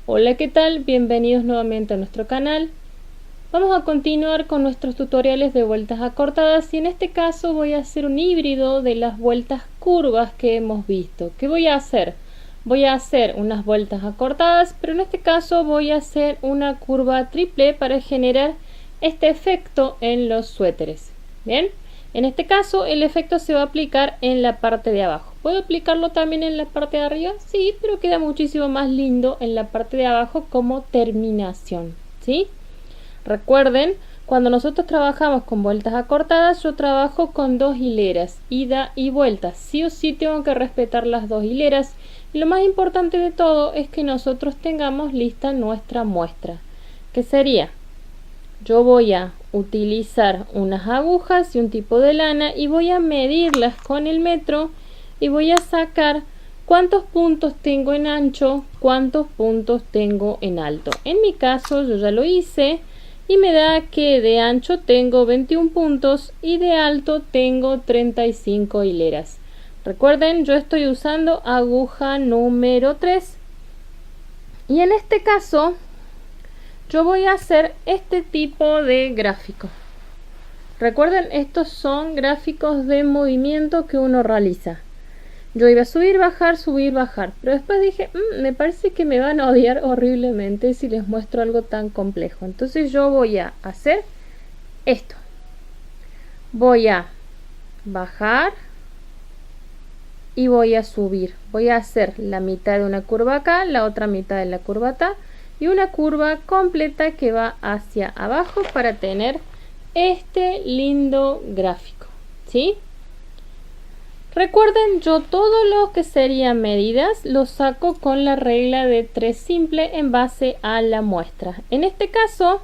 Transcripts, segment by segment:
Hola, ¿qué tal? Bienvenidos nuevamente a nuestro canal. Vamos a continuar con nuestros tutoriales de vueltas acortadas y en este caso voy a hacer un híbrido de las vueltas curvas que hemos visto. ¿Qué voy a hacer? Voy a hacer unas vueltas acortadas, pero en este caso voy a hacer una curva triple para generar este efecto en los suéteres. Bien, en este caso el efecto se va a aplicar en la parte de abajo. ¿Puedo aplicarlo también en la parte de arriba? Sí, pero queda muchísimo más lindo en la parte de abajo como terminación, ¿sí? Recuerden, cuando nosotros trabajamos con vueltas acortadas, yo trabajo con dos hileras, ida y vuelta. Sí o sí tengo que respetar las dos hileras. Y lo más importante de todo es que nosotros tengamos lista nuestra muestra. ¿Qué sería? Yo voy a utilizar unas agujas y un tipo de lana y voy a medirlas con el metro y voy a sacar cuántos puntos tengo en ancho, cuántos puntos tengo en alto. En mi caso yo ya lo hice y me da que de ancho tengo 21 puntos y de alto tengo 35 hileras. Recuerden, yo estoy usando aguja número 3 y en este caso yo voy a hacer este tipo de gráfico. Recuerden, estos son gráficos de movimiento que uno realiza. Yo iba a subir, bajar, pero después dije, me parece que me van a odiar horriblemente si les muestro algo tan complejo. Entonces yo voy a hacer esto. Voy a bajar y voy a subir. Voy a hacer la mitad de una curva acá, la otra mitad de la curva acá y una curva completa que va hacia abajo para tener este lindo gráfico, ¿sí? Recuerden, yo todo lo que serían medidas lo saco con la regla de 3 simple en base a la muestra. En este caso,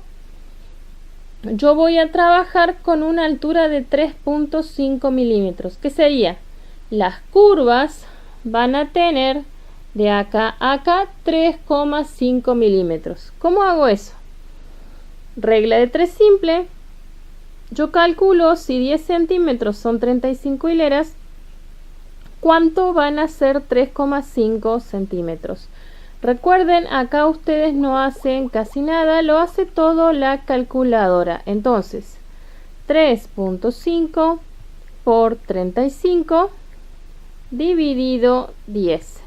yo voy a trabajar con una altura de 3.5 milímetros, que sería, las curvas van a tener de acá a acá 3,5 milímetros. ¿Cómo hago eso? Regla de 3 simple. Yo calculo si 10 centímetros son 35 hileras, ¿cuánto van a ser 3,5 centímetros? Recuerden, acá ustedes no hacen casi nada, lo hace todo la calculadora. Entonces, 3.5 por 35 dividido 10.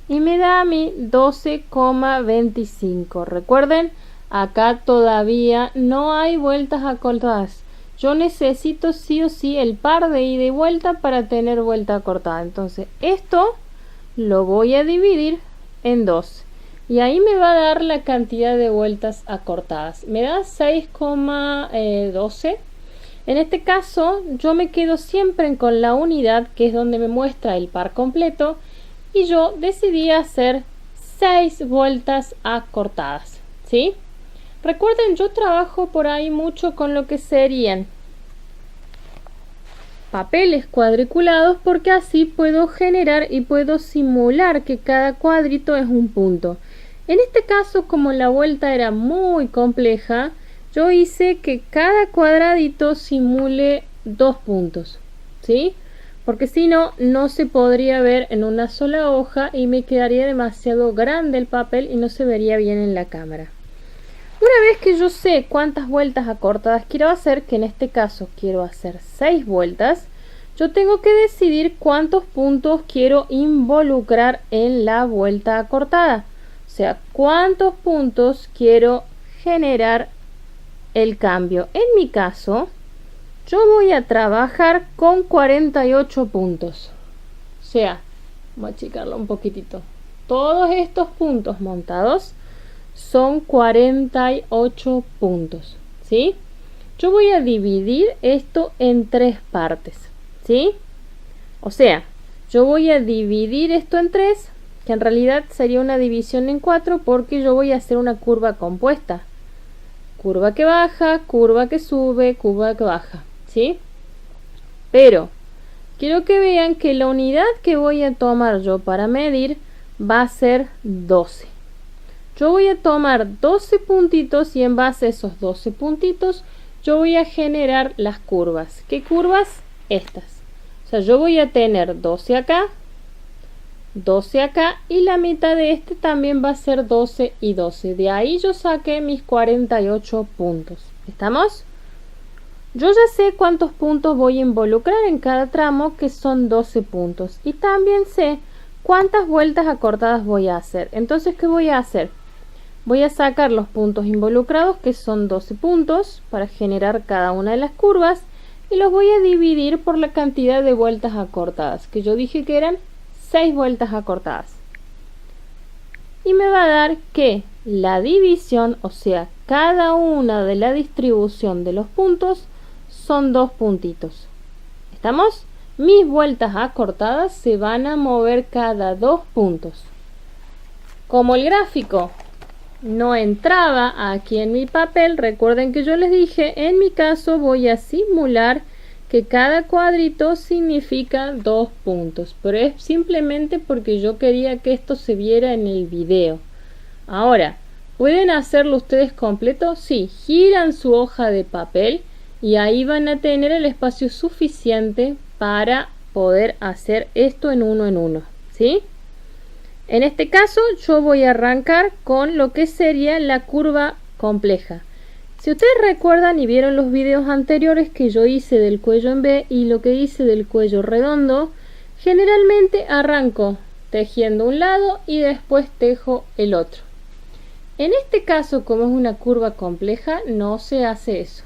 Y me da a mí 12,25. Recuerden, acá todavía no hay vueltas acortadas. Yo necesito sí o sí el par de ida y vuelta para tener vuelta acortada. Entonces esto lo voy a dividir en 2. Y ahí me va a dar la cantidad de vueltas acortadas. Me da 6,12. En este caso yo me quedo siempre con la unidad, que es donde me muestra el par completo. Y yo decidí hacer 6 vueltas acortadas, ¿sí? Recuerden, yo trabajo por ahí mucho con lo que serían papeles cuadriculados porque así puedo generar y puedo simular que cada cuadrito es un punto. En este caso, como la vuelta era muy compleja, yo hice que cada cuadradito simule 2 puntos, ¿sí? Porque si no, no se podría ver en una sola hoja y me quedaría demasiado grande el papel y no se vería bien en la cámara. Una vez que yo sé cuántas vueltas acortadas quiero hacer, que en este caso quiero hacer 6 vueltas, yo tengo que decidir cuántos puntos quiero involucrar en la vuelta acortada. O sea, cuántos puntos quiero generar el cambio. En mi caso, yo voy a trabajar con 48 puntos. O sea, voy a achicarlo un poquitito. Todos estos puntos montados son 48 puntos, ¿sí? Yo voy a dividir esto en 3 partes, ¿sí? O sea, yo voy a dividir esto en 3, que en realidad sería una división en 4 porque yo voy a hacer una curva compuesta. Curva que baja, curva que sube, curva que baja, ¿sí? Pero quiero que vean que la unidad que voy a tomar yo para medir va a ser 12. Yo voy a tomar 12 puntitos y en base a esos 12 puntitos yo voy a generar las curvas. ¿Qué curvas? Estas. O sea, yo voy a tener 12 acá, 12 acá y la mitad de este también va a ser 12 y 12. De ahí yo saqué mis 48 puntos. ¿Estamos? Yo ya sé cuántos puntos voy a involucrar en cada tramo, que son 12 puntos. Y también sé cuántas vueltas acortadas voy a hacer. Entonces, ¿qué voy a hacer? Voy a sacar los puntos involucrados, que son 12 puntos, para generar cada una de las curvas. Y los voy a dividir por la cantidad de vueltas acortadas, que yo dije que eran 6 vueltas acortadas. Y me va a dar que la división, o sea, cada una de la distribución de los puntos, son 2 puntitos. ¿Estamos? Mis vueltas acortadas se van a mover cada 2 puntos. Como el gráfico no entraba aquí en mi papel, recuerden que yo les dije, en mi caso voy a simular que cada cuadrito significa 2 puntos, pero es simplemente porque yo quería que esto se viera en el video. Ahora, ¿pueden hacerlo ustedes completo? Sí, giran su hoja de papel y ahí van a tener el espacio suficiente para poder hacer esto en uno, ¿sí? En este caso yo voy a arrancar con lo que sería la curva compleja. Si ustedes recuerdan y vieron los videos anteriores que yo hice del cuello en V y lo que hice del cuello redondo, generalmente arranco tejiendo un lado y después tejo el otro. En este caso, como es una curva compleja, no se hace eso.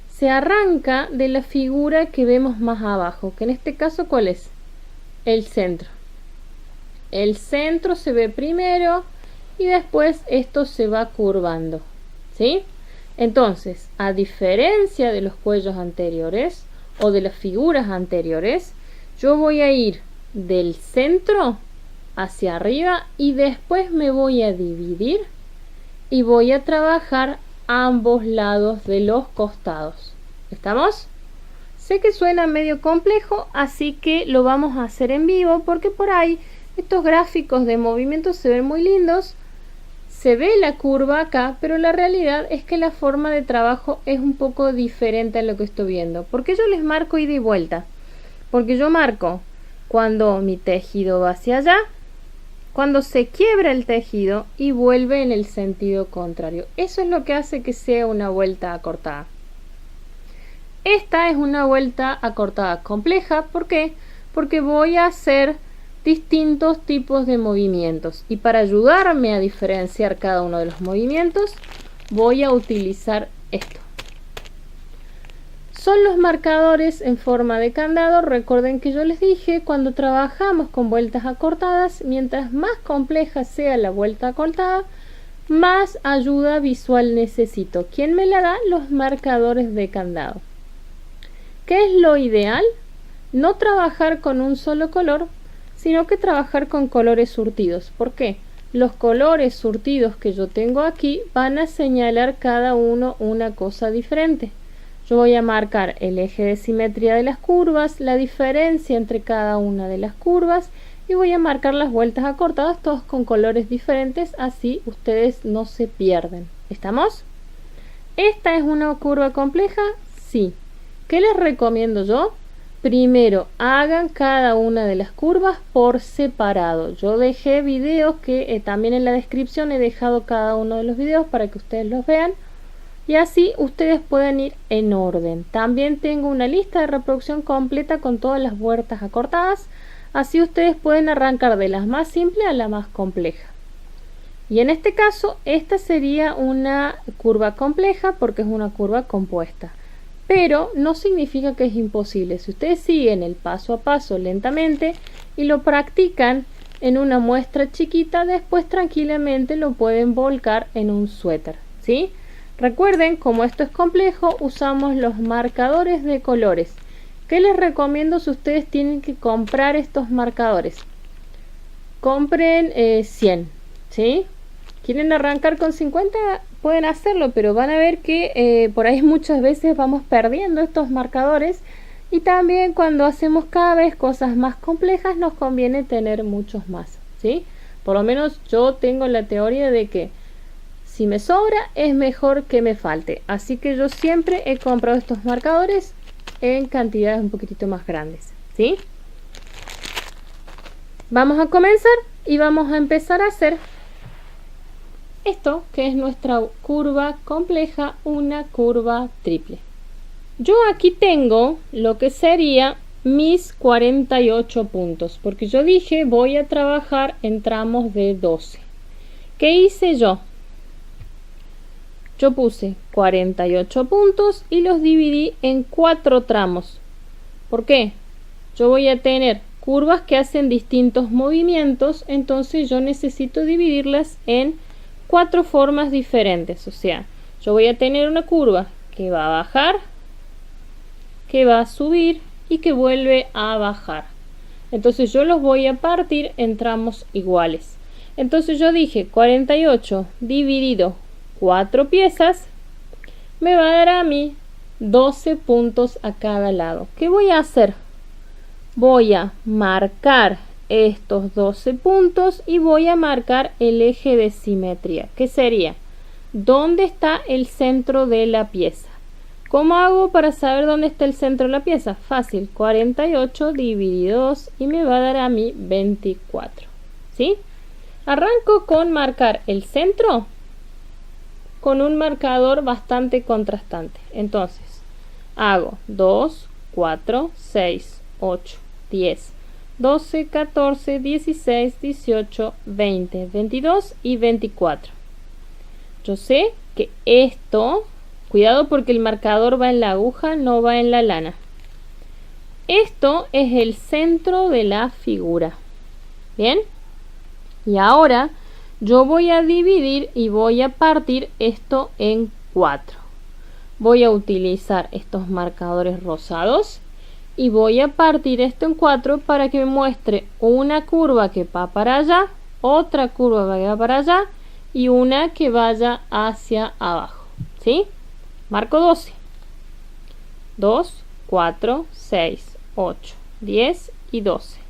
Se arranca de la figura que vemos más abajo, que en este caso, ¿cuál es? El centro. El centro se ve primero y después esto se va curvando, ¿sí? Entonces, a diferencia de los cuellos anteriores o de las figuras anteriores, yo voy a ir del centro hacia arriba y después me voy a dividir y voy a trabajar ambos lados de los costados. ¿Estamos? Sé que suena medio complejo, así que lo vamos a hacer en vivo porque por ahí estos gráficos de movimiento se ven muy lindos. Se ve la curva acá, pero la realidad es que la forma de trabajo es un poco diferente a lo que estoy viendo. ¿Por qué yo les marco ida y vuelta? Porque yo marco cuando mi tejido va hacia allá, cuando se quiebra el tejido y vuelve en el sentido contrario. Eso es lo que hace que sea una vuelta acortada. Esta es una vuelta acortada compleja. ¿Por qué? Porque voy a hacer distintos tipos de movimientos y para ayudarme a diferenciar cada uno de los movimientos voy a utilizar esto. Son los marcadores en forma de candado. Recuerden que yo les dije, cuando trabajamos con vueltas acortadas, mientras más compleja sea la vuelta acortada, más ayuda visual necesito. ¿Quién me la da? Los marcadores de candado. ¿Qué es lo ideal? No trabajar con un solo color, sino que trabajar con colores surtidos. ¿Por qué? Los colores surtidos que yo tengo aquí van a señalar cada uno una cosa diferente. Yo voy a marcar el eje de simetría de las curvas, la diferencia entre cada una de las curvas y voy a marcar las vueltas acortadas, todos con colores diferentes, así ustedes no se pierden. ¿Estamos? ¿Esta es una curva compleja? Sí. ¿Qué les recomiendo yo? Primero, hagan cada una de las curvas por separado. Yo dejé videos que también en la descripción he dejado cada uno de los videos para que ustedes los vean. Y así ustedes pueden ir en orden. También tengo una lista de reproducción completa con todas las vueltas acortadas. Así ustedes pueden arrancar de las más simples a la más compleja. Y en este caso, esta sería una curva compleja porque es una curva compuesta. Pero no significa que es imposible. Si ustedes siguen el paso a paso lentamente y lo practican en una muestra chiquita, después tranquilamente lo pueden volcar en un suéter, ¿sí? Recuerden, como esto es complejo, usamos los marcadores de colores. ¿Qué les recomiendo si ustedes tienen que comprar estos marcadores? Compren 100, ¿sí? ¿Quieren arrancar con 50? Pueden hacerlo, pero van a ver que por ahí muchas veces vamos perdiendo estos marcadores y también cuando hacemos cada vez cosas más complejas nos conviene tener muchos más, ¿sí? Por lo menos yo tengo la teoría de que si me sobra es mejor que me falte, así que yo siempre he comprado estos marcadores en cantidades un poquitito más grandes, ¿sí? Vamos a comenzar y vamos a empezar a hacer esto que es nuestra curva compleja, una curva triple. Yo aquí tengo lo que sería mis 48 puntos, porque yo dije voy a trabajar en tramos de 12. ¿Qué hice yo? Yo puse 48 puntos y los dividí en 4 tramos. ¿Por qué? Yo voy a tener curvas que hacen distintos movimientos, entonces yo necesito dividirlas en 4 formas diferentes. O sea, yo voy a tener una curva que va a bajar, que va a subir y que vuelve a bajar. Entonces yo los voy a partir en tramos iguales. Entonces yo dije 48 dividido 4 piezas me va a dar a mí 12 puntos a cada lado. ¿Qué voy a hacer? Voy a marcar estos 12 puntos y voy a marcar el eje de simetría, que sería ¿dónde está el centro de la pieza? ¿Cómo hago para saber dónde está el centro de la pieza? Fácil, 48 dividido 2 y me va a dar a mí 24. ¿Sí? Arranco con marcar el centro con un marcador bastante contrastante. Entonces, hago 2, 4, 6, 8, 10, 12, 14, 16, 18, 20, 22 y 24. Yo sé que esto, cuidado porque el marcador va en la aguja, no va en la lana. Esto es el centro de la figura. ¿Bien? Y ahora yo voy a dividir y voy a partir esto en 4. Voy a utilizar estos marcadores rosados y voy a partir esto en 4 para que me muestre una curva que va para allá, otra curva que va para allá y una que vaya hacia abajo. ¿Sí? Marco 12. 2, 4, 6, 8, 10 y 12.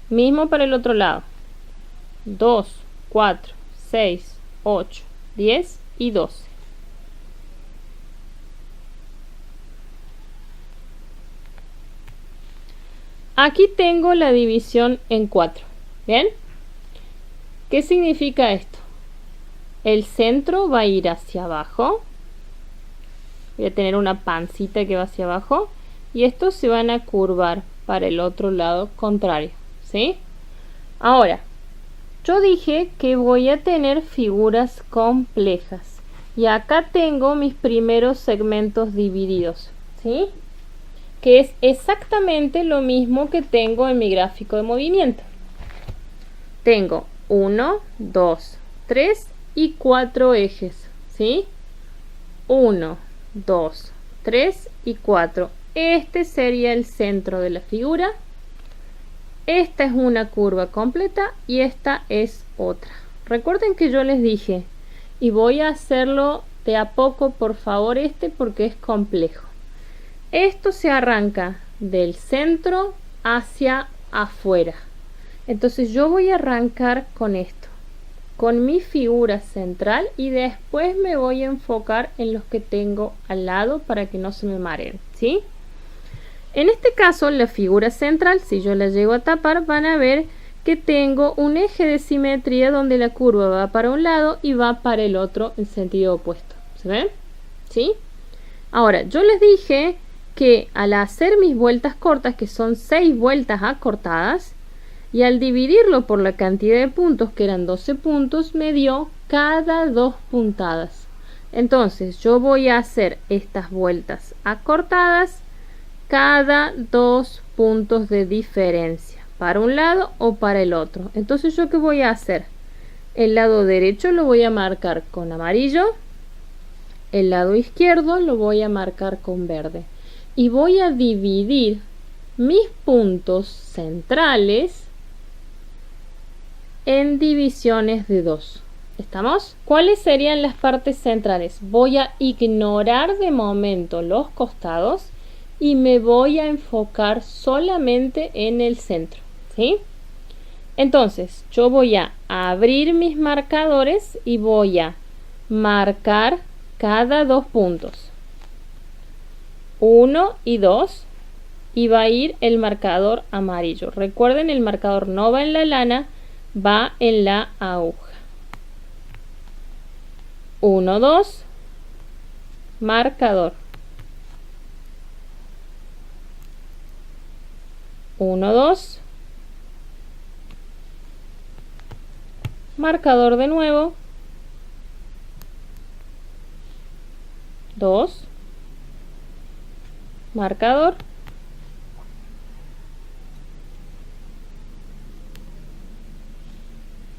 Mismo para el otro lado. 2, 4, 6, 8, 10 y 12. Aquí tengo la división en 4. ¿Bien? ¿Qué significa esto? El centro va a ir hacia abajo. Voy a tener una pancita que va hacia abajo. Y estos se van a curvar para el otro lado contrario. ¿Sí? Ahora, yo dije que voy a tener figuras complejas. Y acá tengo mis primeros segmentos divididos. ¿Sí? Que es exactamente lo mismo que tengo en mi gráfico de movimiento. Tengo 1, 2, 3 y 4 ejes, ¿sí? 1, 2, 3 y 4. Este sería el centro de la figura. Esta es una curva completa y esta es otra. Recuerden que yo les dije, y voy a hacerlo de a poco, por favor, porque es complejo. Esto se arranca del centro hacia afuera. Entonces yo voy a arrancar con esto, con mi figura central y después me voy a enfocar en los que tengo al lado para que no se me mareen, ¿sí? En este caso la figura central, si yo la llego a tapar, van a ver que tengo un eje de simetría donde la curva va para un lado y va para el otro en sentido opuesto. ¿Se ven? ¿Sí? Ahora, yo les dije que al hacer mis vueltas cortas, que son 6 vueltas acortadas, y al dividirlo por la cantidad de puntos, que eran 12 puntos, me dio cada 2 puntadas. Entonces yo voy a hacer estas vueltas acortadas cada 2 puntos de diferencia, para un lado o para el otro. Entonces yo ¿qué voy a hacer? El lado derecho lo voy a marcar con amarillo, el lado izquierdo lo voy a marcar con verde. Y voy a dividir mis puntos centrales en divisiones de 2. ¿Estamos? ¿Cuáles serían las partes centrales? Voy a ignorar de momento los costados y me voy a enfocar solamente en el centro. ¿Sí? Entonces, yo voy a abrir mis marcadores y voy a marcar cada 2 puntos. 1 y 2. y va a ir el marcador amarillo. Recuerden, el marcador no va en la lana, va en la aguja. 1, 2, marcador. 1, 2, marcador de nuevo. 2, marcador.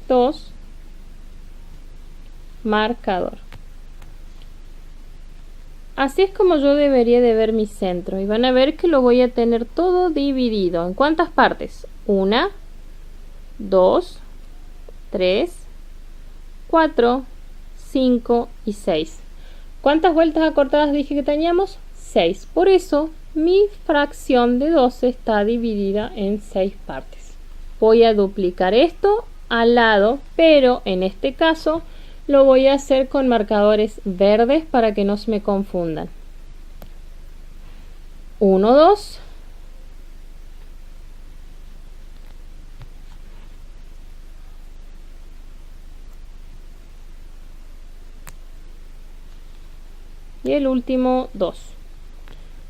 2, marcador. Así es como yo debería de ver mi centro, y van a ver que lo voy a tener todo dividido. ¿En cuántas partes? 1, 2, 3, 4, 5 y 6. ¿Cuántas vueltas acortadas dije que teníamos? 6. Por eso mi fracción de 12 está dividida en 6 partes. Voy a duplicar esto al lado, pero en este caso lo voy a hacer con marcadores verdes para que no se me confundan. 1, 2. Y el último 2.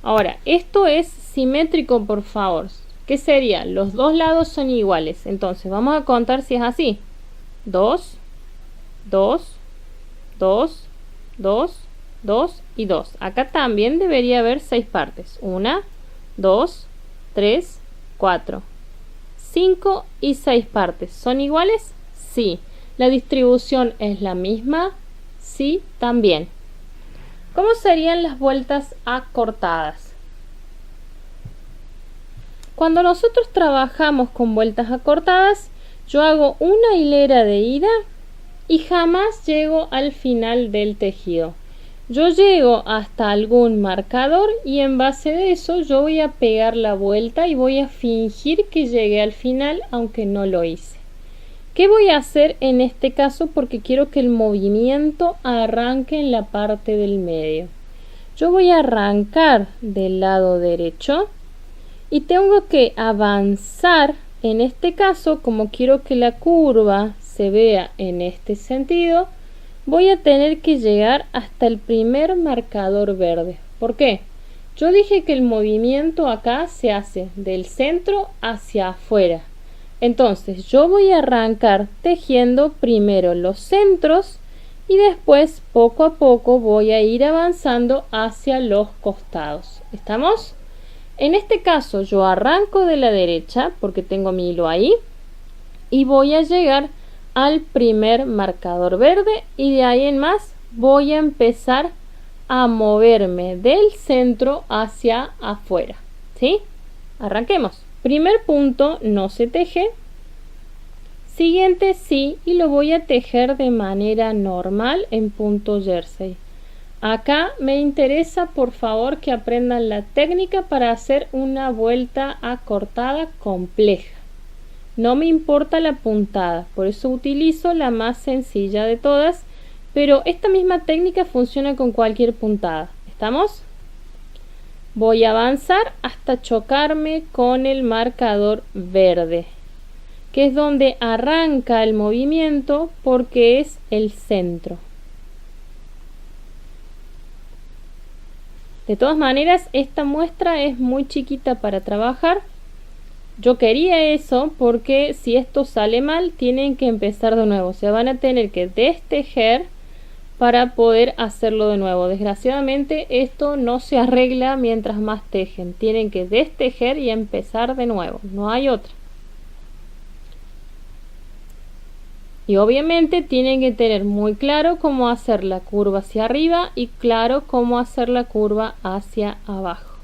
Ahora, esto es simétrico, por favor. ¿Qué sería? Los dos lados son iguales. Entonces, vamos a contar si es así. 2, 2, 2, 2, 2 y 2. Acá también debería haber 6 partes. 1, 2, 3, 4, 5 y 6 partes. ¿Son iguales? Sí. ¿La distribución es la misma? Sí, también. ¿Cómo serían las vueltas acortadas? Cuando nosotros trabajamos con vueltas acortadas, yo hago una hilera de ida y jamás llego al final del tejido. Yo llego hasta algún marcador y en base de eso yo voy a pegar la vuelta y voy a fingir que llegué al final, aunque no lo hice. ¿Qué voy a hacer en este caso? Porque quiero que el movimiento arranque en la parte del medio. Yo voy a arrancar del lado derecho y tengo que avanzar. En este caso, como quiero que la curva se vea en este sentido, voy a tener que llegar hasta el primer marcador verde. ¿Por qué? Yo dije que el movimiento acá se hace del centro hacia afuera. Entonces yo voy a arrancar tejiendo primero los centros y después poco a poco voy a ir avanzando hacia los costados. ¿Estamos? En este caso yo arranco de la derecha porque tengo mi hilo ahí y voy a llegar al primer marcador verde y de ahí en más voy a empezar a moverme del centro hacia afuera. ¿Sí? Arranquemos. Primer punto no se teje. Siguiente sí, y lo voy a tejer de manera normal en punto jersey. Acá me interesa, por favor, que aprendan la técnica para hacer una vuelta acortada compleja. No me importa la puntada, por eso utilizo la más sencilla de todas, pero esta misma técnica funciona con cualquier puntada. ¿Estamos? Voy a avanzar hasta chocarme con el marcador verde, que es donde arranca el movimiento porque es el centro. De todas maneras, esta muestra es muy chiquita para trabajar. Yo quería eso porque si esto sale mal, tienen que empezar de nuevo. O sea, van a tener que destejer para poder hacerlo de nuevo. Desgraciadamente, esto no se arregla mientras más tejen. Tienen que destejer y empezar de nuevo. No hay otra. Y obviamente tienen que tener muy claro cómo hacer la curva hacia arriba y claro cómo hacer la curva hacia abajo.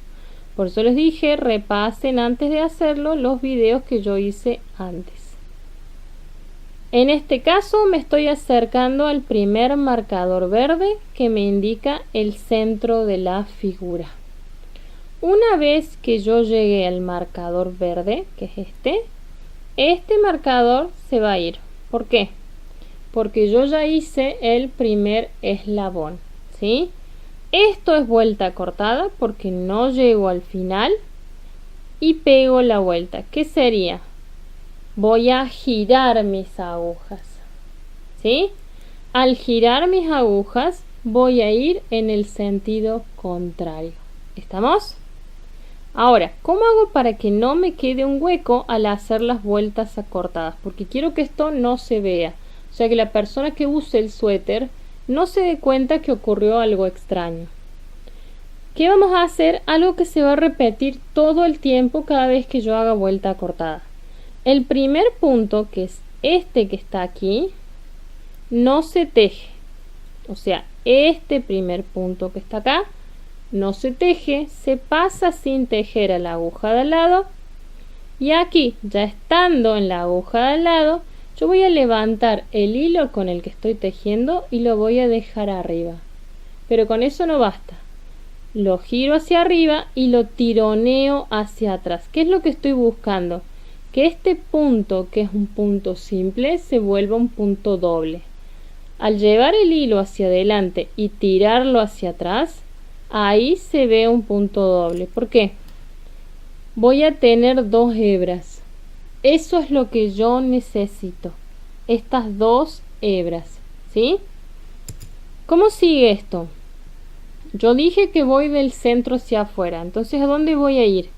Por eso les dije, repasen antes de hacerlo los videos que yo hice antes. En este caso me estoy acercando al primer marcador verde que me indica el centro de la figura. Una vez que yo llegué al marcador verde, que es este marcador se va a ir. ¿Por qué? Porque yo ya hice el primer eslabón, ¿sí? Esto es vuelta cortada porque no llego al final. y pego la vuelta. ¿Qué sería? Voy a girar mis agujas, ¿sí? Al girar mis agujas voy a ir en el sentido contrario. ¿Estamos? Ahora, ¿cómo hago para que no me quede un hueco al hacer las vueltas acortadas? Porque quiero que esto no se vea. O sea, que la persona que use el suéter no se dé cuenta que ocurrió algo extraño. ¿Qué vamos a hacer? Algo que se va a repetir todo el tiempo cada vez que yo haga vuelta acortada. El primer punto, que es este que está aquí, no se teje. O sea, este primer punto que está acá no se teje, se pasa sin tejer a la aguja de al lado, y aquí, ya estando en la aguja de al lado, yo voy a levantar el hilo con el que estoy tejiendo y lo voy a dejar arriba. Pero con eso no basta. Lo giro hacia arriba y lo tironeo hacia atrás. ¿Qué es lo que estoy buscando? Que este punto, que es un punto simple, se vuelva un punto doble. Al llevar el hilo hacia adelante y tirarlo hacia atrás, ahí se ve un punto doble. ¿Por qué? Voy a tener dos hebras. Eso es lo que yo necesito. Estas dos hebras, ¿sí? ¿Cómo sigue esto? Yo dije que voy del centro hacia afuera. Entonces, ¿a dónde voy a ir?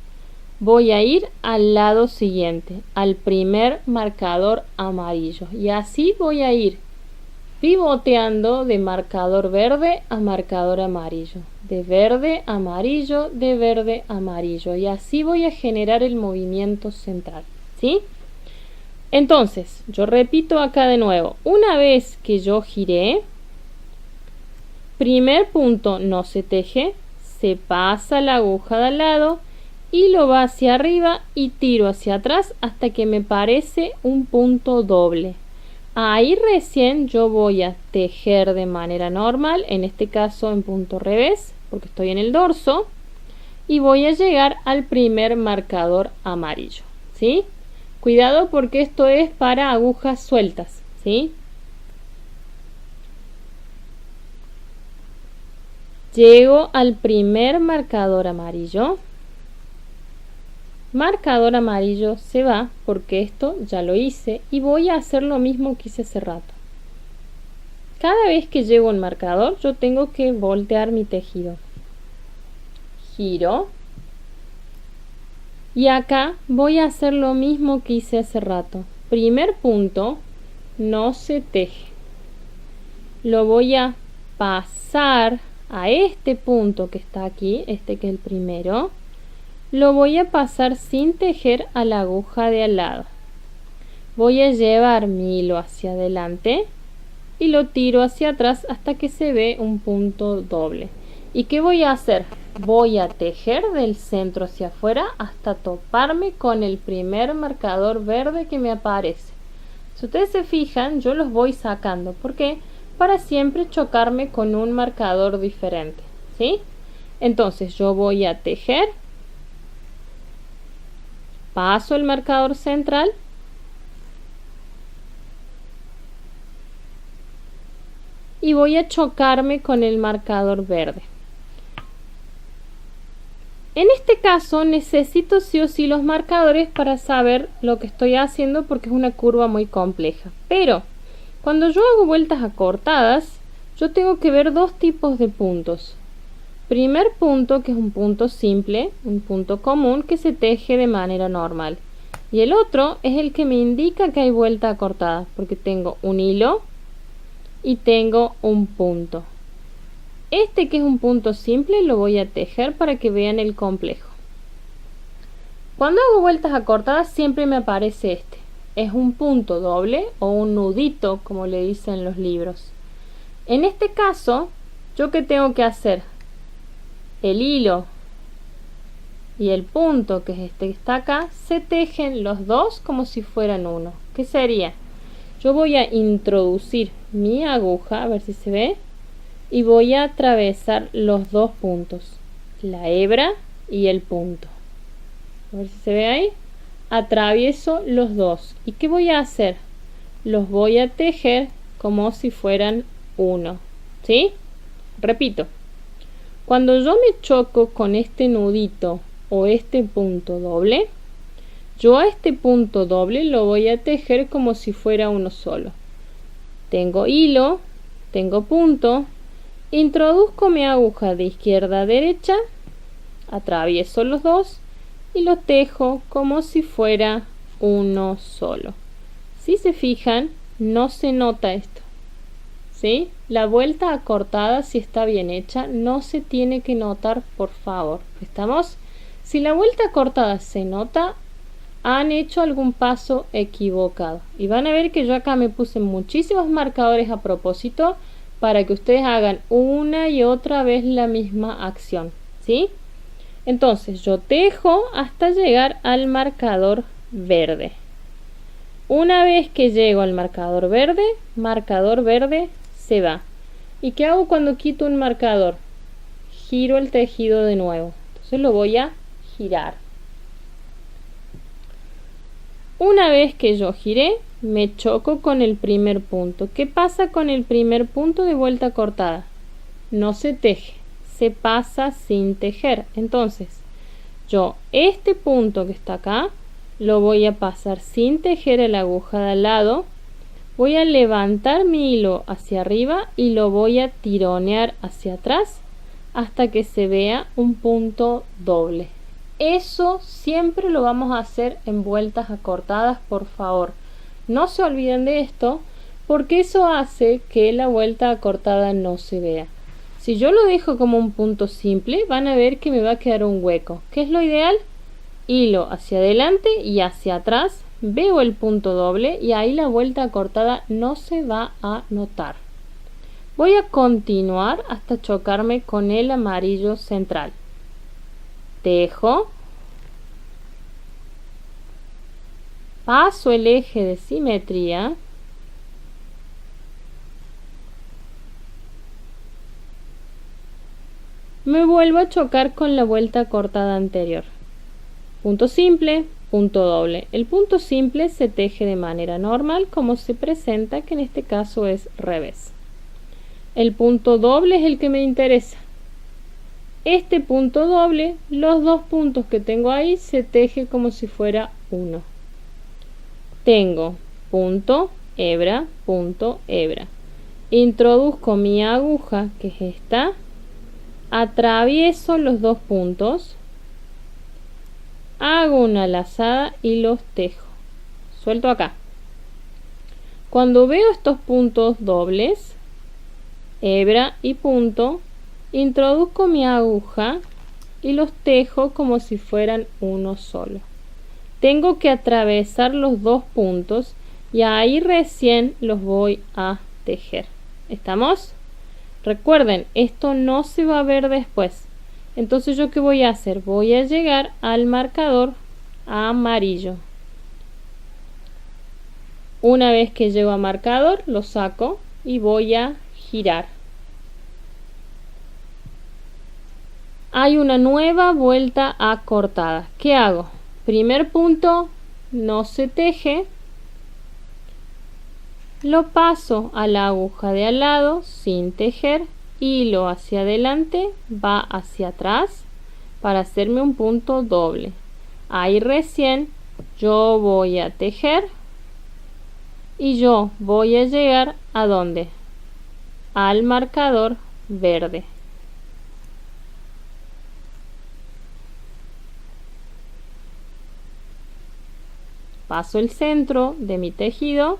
Voy a ir al lado siguiente, al primer marcador amarillo. Y así voy a ir pivoteando de marcador verde a marcador amarillo, de verde a amarillo, de verde a amarillo, y así voy a generar el movimiento central, ¿sí? Entonces, yo repito acá de nuevo, una vez que yo giré, primer punto no se teje, se pasa la aguja de al lado, hilo va hacia arriba y tiro hacia atrás hasta que me parece un punto doble. Ahí recién yo voy a tejer de manera normal, en este caso en punto revés, porque estoy en el dorso, y voy a llegar al primer marcador amarillo, ¿sí? Cuidado porque esto es para agujas sueltas, ¿sí? Llego al primer marcador amarillo. Marcador amarillo se va porque esto ya lo hice y voy a hacer lo mismo que hice hace rato. Cada vez que llego al marcador yo tengo que voltear mi tejido. Giro y acá voy a hacer lo mismo que hice hace rato. Primer punto no se teje. Lo voy a pasar a este punto que está aquí, este que es el primero. Lo voy a pasar sin tejer a la aguja de al lado. Voy a llevar mi hilo hacia adelante y lo tiro hacia atrás hasta que se ve un punto doble. ¿Y qué voy a hacer? Voy a tejer del centro hacia afuera hasta toparme con el primer marcador verde que me aparece. Si ustedes se fijan, yo los voy sacando. ¿Por qué? Para siempre chocarme con un marcador diferente, ¿sí? Entonces yo voy a tejer. Paso el marcador central y voy a chocarme con el marcador verde. En este caso necesito sí o sí los marcadores para saber lo que estoy haciendo porque es una curva muy compleja. Pero cuando yo hago vueltas acortadas, yo tengo que ver dos tipos de puntos. Primer punto, que es un punto simple, un punto común que se teje de manera normal. Y el otro es el que me indica que hay vuelta acortada, porque tengo un hilo y tengo un punto. Este que es un punto simple lo voy a tejer para que vean el complejo. Cuando hago vueltas acortadas siempre me aparece este. Es un punto doble o un nudito, como le dicen los libros. En este caso, ¿yo qué tengo que hacer? El hilo y el punto, que es este que está acá, se tejen los dos como si fueran uno. ¿Qué sería? Yo voy a introducir mi aguja, a ver si se ve, y voy a atravesar los dos puntos, la hebra y el punto. A ver si se ve ahí. Atravieso los dos. ¿Y qué voy a hacer? Los voy a tejer como si fueran uno, ¿sí? Repito. Cuando yo me choco con este nudito o este punto doble, yo a este punto doble lo voy a tejer como si fuera uno solo. Tengo hilo, tengo punto, introduzco mi aguja de izquierda a derecha, atravieso los dos y lo tejo como si fuera uno solo. Si se fijan, no se nota esto, ¿sí? La vuelta acortada, si está bien hecha, no se tiene que notar, por favor. ¿Estamos? Si la vuelta acortada se nota, han hecho algún paso equivocado. Y van a ver que yo acá me puse muchísimos marcadores a propósito para que ustedes hagan una y otra vez la misma acción, ¿sí? Entonces yo tejo hasta llegar al marcador verde. Una vez que llego al marcador verde se va. ¿Y qué hago cuando quito un marcador? Giro el tejido de nuevo. Entonces lo voy a girar. Una vez que yo giré, me choco con el primer punto. ¿Qué pasa con el primer punto de vuelta cortada? No se teje, se pasa sin tejer. Entonces, yo este punto que está acá, lo voy a pasar sin tejer a la aguja de al lado. Voy a levantar mi hilo hacia arriba y lo voy a tironear hacia atrás hasta que se vea un punto doble. Eso siempre lo vamos a hacer en vueltas acortadas, por favor. No se olviden de esto porque eso hace que la vuelta acortada no se vea. Si yo lo dejo como un punto simple, van a ver que me va a quedar un hueco. ¿Qué es lo ideal? Hilo hacia adelante y hacia atrás, veo el punto doble y ahí la vuelta acortada no se va a notar. Voy a continuar hasta chocarme con el amarillo central. Tejo, paso el eje de simetría, me vuelvo a chocar con la vuelta cortada anterior. Punto simple, punto doble. El punto simple se teje de manera normal como se presenta, que en este caso es revés. El punto doble es el que me interesa. Este punto doble, los dos puntos que tengo ahí se teje como si fuera uno. Tengo punto, hebra, introduzco mi aguja, que es esta, atravieso los dos puntos, hago una lazada y los tejo. Suelto acá. Cuando veo estos puntos dobles, hebra y punto, introduzco mi aguja y los tejo como si fueran uno solo. Tengo que atravesar los dos puntos y ahí recién los voy a tejer. ¿Estamos? Recuerden, esto no se va a ver después. Entonces, ¿yo qué voy a hacer? Voy a llegar al marcador amarillo. Una vez que llego a marcador, lo saco y voy a girar. Hay una nueva vuelta acortada. ¿Qué hago? Primer punto, no se teje. Lo paso a la aguja de al lado sin tejer. Hilo hacia adelante, va hacia atrás para hacerme un punto doble. Ahí recién yo voy a tejer y yo voy a llegar ¿a dónde? Al marcador verde. Paso el centro de mi tejido,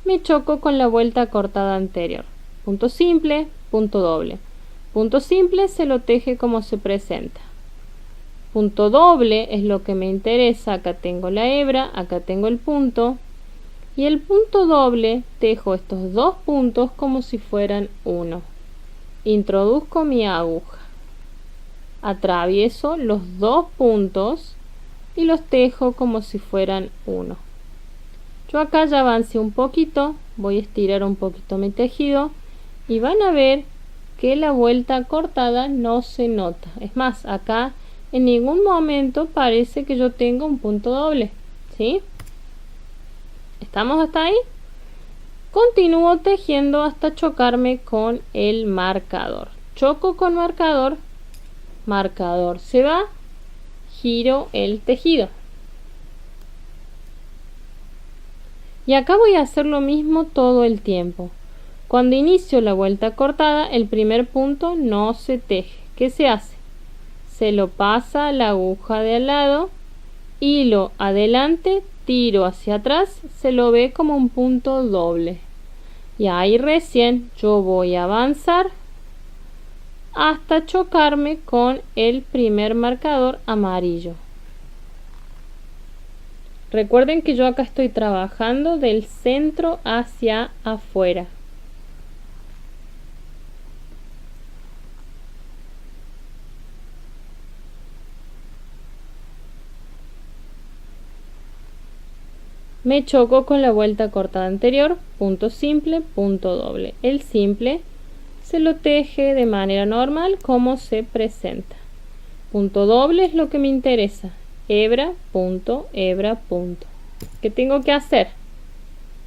me choco con la vuelta cortada anterior. Punto simple, punto doble. Punto simple se lo teje como se presenta. Punto doble es lo que me interesa. Acá tengo la hebra, acá tengo el punto. Y el punto doble tejo estos dos puntos como si fueran uno. Introduzco mi aguja. Atravieso los dos puntos y los tejo como si fueran uno. Yo acá ya avancé un poquito, voy a estirar un poquito mi tejido y van a ver que la vuelta cortada no se nota. Es más, acá en ningún momento parece que yo tenga un punto doble, ¿sí? ¿Estamos hasta ahí? Continúo tejiendo hasta chocarme con el marcador. Choco con marcador marcador se va, giro el tejido. Y acá voy a hacer lo mismo todo el tiempo. Cuando inicio la vuelta cortada, el primer punto no se teje. ¿Qué se hace? Se lo pasa a la aguja de al lado, hilo adelante, tiro hacia atrás, se lo ve como un punto doble. Y ahí recién yo voy a avanzar hasta chocarme con el primer marcador amarillo. Recuerden que yo acá estoy trabajando del centro hacia afuera. Me choco con la vuelta cortada anterior, punto simple, punto doble. El simple se lo teje de manera normal como se presenta. Punto doble es lo que me interesa. Hebra, punto, hebra, punto. ¿Qué tengo que hacer?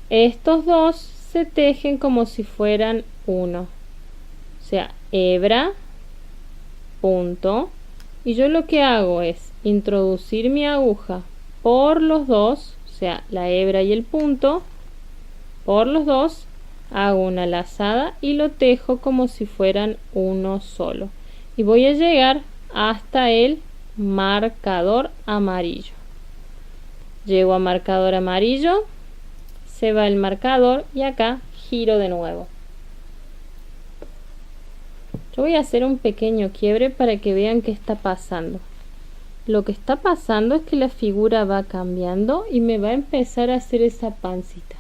Estos dos se tejen como si fueran uno. O sea, hebra, punto. Y yo lo que hago es introducir mi aguja por los dos, o sea, la hebra y el punto, por los dos, hago una lazada y lo tejo como si fueran uno solo. Y voy a llegar hasta el marcador amarillo. Llego a marcador amarillo, se va el marcador y acá giro de nuevo. Yo voy a hacer un pequeño quiebre para que vean qué está pasando. Lo que está pasando es que la figura va cambiando y me va a empezar a hacer esa pancita.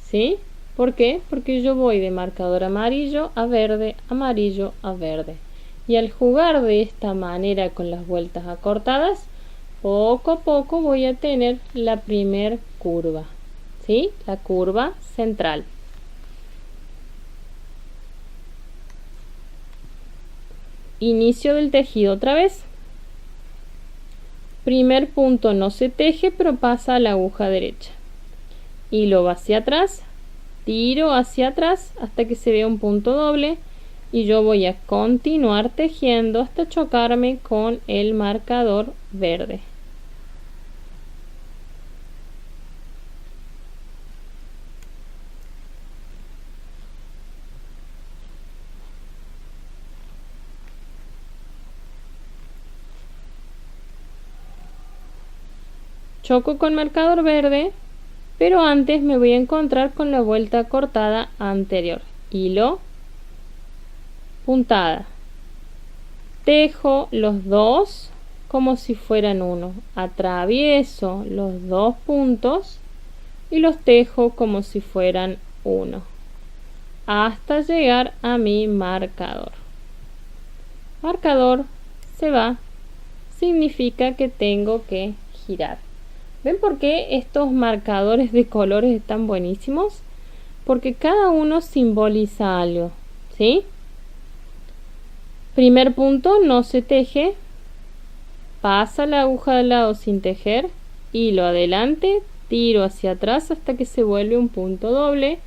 ¿Sí? ¿Por qué? Porque yo voy de marcador amarillo a verde, amarillo a verde. Y al jugar de esta manera con las vueltas acortadas, poco a poco voy a tener la primer curva. ¿Sí? La curva central. Inicio del tejido otra vez. Primer punto no se teje, pero pasa a la aguja derecha. Hilo va hacia atrás, tiro hacia atrás hasta que se vea un punto doble y yo voy a continuar tejiendo hasta chocarme con el marcador verde. Choco con marcador verde, pero antes me voy a encontrar con la vuelta cortada anterior. Hilo, puntada. Tejo los dos como si fueran uno. Atravieso los dos puntos y los tejo como si fueran uno. Hasta llegar a mi marcador. Marcador se va. Significa que tengo que girar. ¿Ven por qué estos marcadores de colores están buenísimos? Porque cada uno simboliza algo, ¿sí? Primer punto, no se teje. Pasa la aguja del lado sin tejer. Hilo adelante, tiro hacia atrás hasta que se vuelve un punto doble.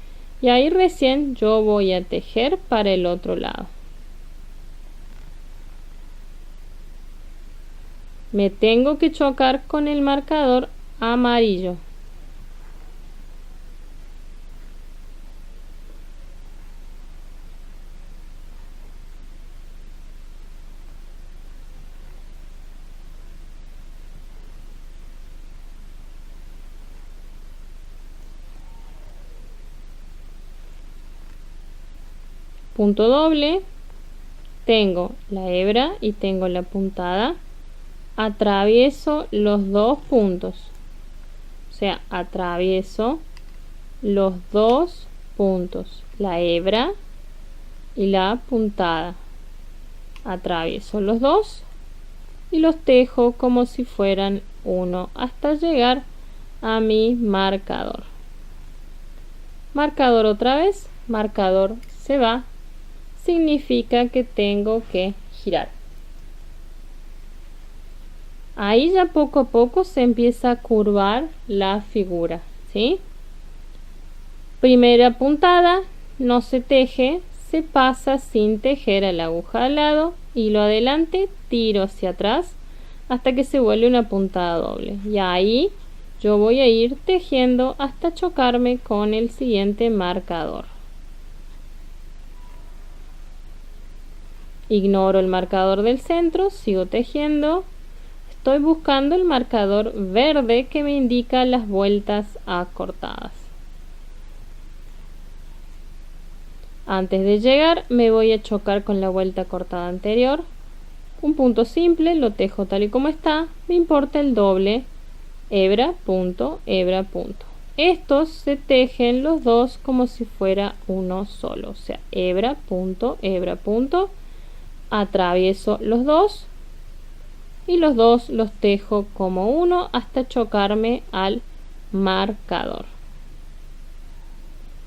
Y ahí recién yo voy a tejer para el otro lado. Me tengo que chocar con el marcador amarillo. Punto doble, tengo la hebra y tengo la puntada, atravieso los dos puntos. O sea, atravieso los dos puntos, la hebra y la puntada. Atravieso los dos y los tejo como si fueran uno hasta llegar a mi marcador. Marcador otra vez, marcador se va, significa que tengo que girar. Ahí ya poco a poco se empieza a curvar la figura, ¿sí? Primera puntada, no se teje, se pasa sin tejer a la aguja al lado hilo adelante, tiro hacia atrás hasta que se vuelve una puntada doble, y ahí yo voy a ir tejiendo hasta chocarme con el siguiente marcador. Ignoro el marcador del centro, sigo tejiendo. Estoy buscando el marcador verde que me indica las vueltas acortadas. Antes de llegar me voy a chocar con la vuelta cortada anterior. Un punto simple, lo tejo tal y como está, me importa el doble, hebra, punto, hebra, punto. Estos se tejen los dos como si fuera uno solo, o sea, hebra, punto, atravieso los dos y los dos los tejo como uno hasta chocarme al marcador.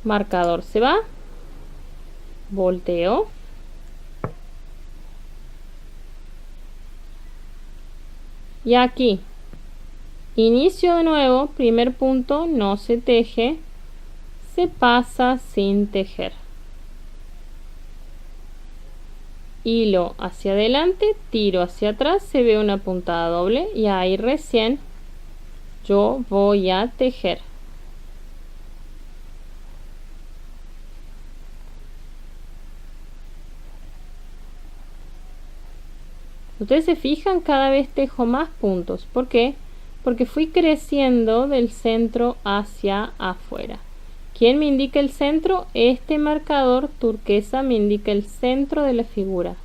Marcador se va, volteo, y aquí inicio de nuevo, primer punto no se teje, se pasa sin tejer, hilo hacia adelante, tiro hacia atrás, se ve una puntada doble y ahí recién yo voy a tejer. Ustedes se fijan, cada vez tejo más puntos. ¿Por qué? Porque fui creciendo del centro hacia afuera. ¿Quién me indica el centro? Este marcador turquesa me indica el centro de la figura.